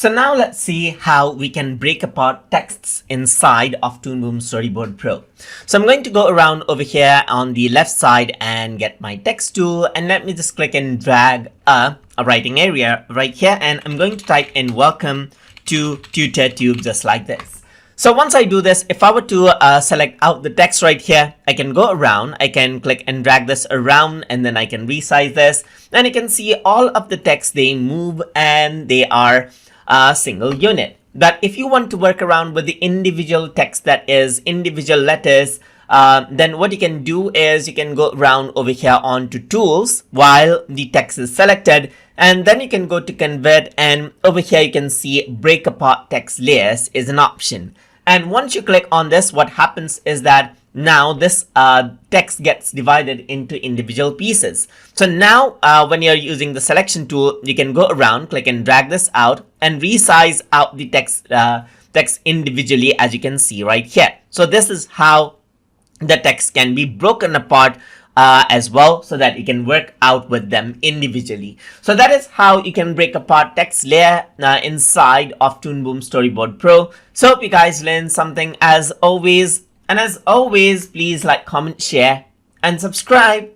So now let's see how we can break apart texts inside of Toon Boom Storyboard Pro. So I'm going to go around over here on the left side and get my text tool, and let me just click and drag a writing area right here, and I'm going to type in welcome to TutorTube just like this. So once I do this, if I were to select out the text right here, I can go around, I can click and drag this around, and then I can resize this, and you can see all of the text, they move and they are a single unit. But if you want to work around with the individual text, that is individual letters, then what you can do is you can go around over here onto tools while the text is selected, and then you can go to convert, and over here you can see break apart text layers is an option. And once you click on this, what happens is that now this text gets divided into individual pieces. So now when you're using the selection tool, you can go around, click and drag this out and resize out the text individually, as you can see right here. So this is how the text can be broken apart as well, so that you can work out with them individually. So that is how you can break apart text layer inside of Toon Boom Storyboard Pro. So hope you guys learned something as always. And as always, please like, comment, share, and subscribe.